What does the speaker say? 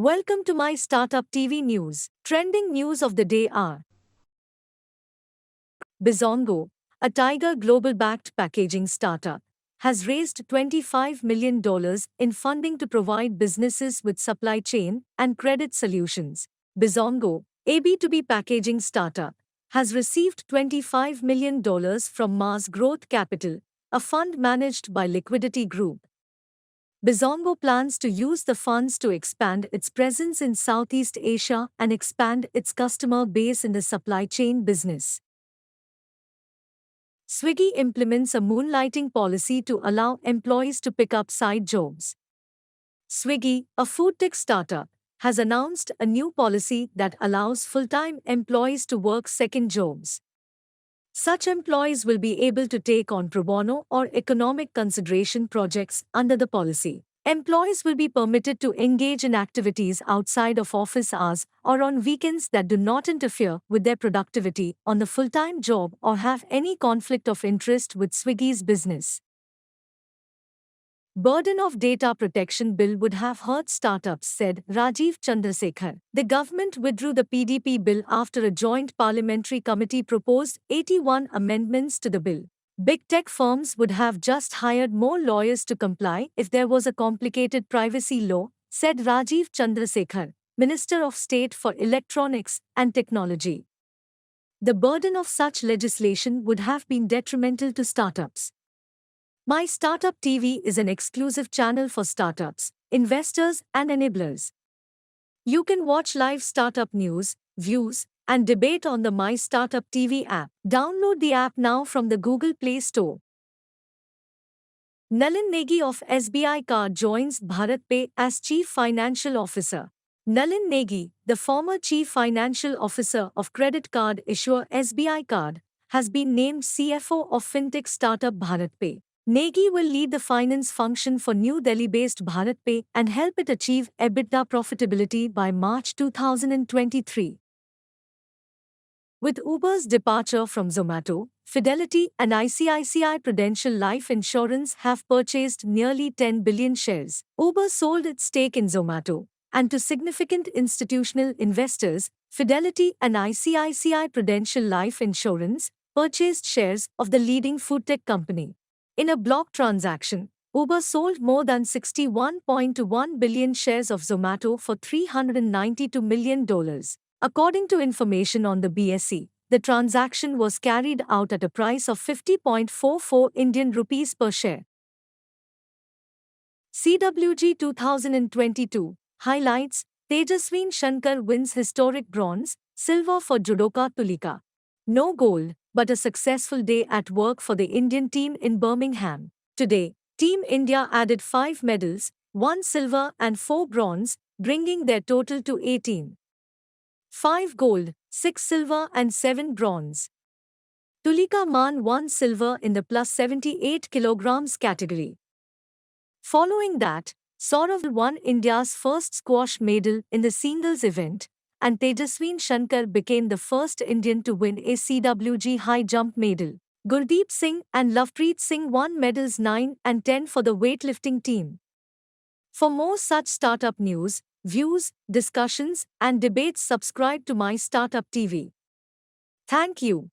Welcome to my Startup TV news. Trending news of the day are Bizongo, a Tiger Global-backed packaging startup, has raised $25 million in funding to provide businesses with supply chain and credit solutions. Bizongo, a B2B packaging startup, has received $25 million from Mars Growth Capital, a fund managed by Liquidity Group. Bizongo plans to use the funds to expand its presence in Southeast Asia and expand its customer base in the supply chain business. Swiggy implements a moonlighting policy to allow employees to pick up side jobs. Swiggy, a foodtech startup, has announced a new policy that allows full-time employees to work second jobs. Such employees will be able to take on pro bono or economic consideration projects under the policy. Employees will be permitted to engage in activities outside of office hours or on weekends that do not interfere with their productivity on the full-time job or have any conflict of interest with Swiggy's business. Burden of data protection bill would have hurt startups, said Rajeev Chandrasekhar. The government withdrew the PDP bill after a joint parliamentary committee proposed 81 amendments to the bill. Big tech firms would have just hired more lawyers to comply if there was a complicated privacy law, said Rajeev Chandrasekhar, Minister of State for Electronics and Technology. The burden of such legislation would have been detrimental to startups. My Startup TV is an exclusive channel for startups, investors, and enablers. You can watch live startup news, views, and debate on the My Startup TV app. Download the app now from the Google Play Store. Nalin Negi of SBI Card joins BharatPe as Chief Financial Officer. Nalin Negi, the former Chief Financial Officer of credit card issuer SBI Card, has been named CFO of fintech startup BharatPe. Negi will lead the finance function for New Delhi-based BharatPe and help it achieve EBITDA profitability by March 2023. With Uber's departure from Zomato, Fidelity and ICICI Prudential Life Insurance have purchased nearly 10 billion shares. Uber sold its stake in Zomato, and to significant institutional investors, Fidelity and ICICI Prudential Life Insurance purchased shares of the leading foodtech company. In a block transaction, Uber sold more than 61.1 billion shares of Zomato for $392 million. According to information on the BSE, the transaction was carried out at a price of 50.44 Indian rupees per share. CWG 2022 highlights: Tejaswin Shankar wins historic bronze, silver for judoka Tulika. No gold, but a successful day at work for the Indian team in Birmingham. Today, Team India added 5 medals, 1 silver and 4 bronze, bringing their total to 18. 5 gold, 6 silver and 7 bronze. Tulika Man won silver in the plus 78 kilograms category. Following that, Saurav won India's first squash medal in the singles event, and Tejaswin Shankar became the first Indian to win a CWG high jump medal. Gurdeep Singh and Lovepreet Singh won medals 9 and 10 for the weightlifting team. For more such startup news, views, discussions, and debates, subscribe to My Startup TV. Thank you.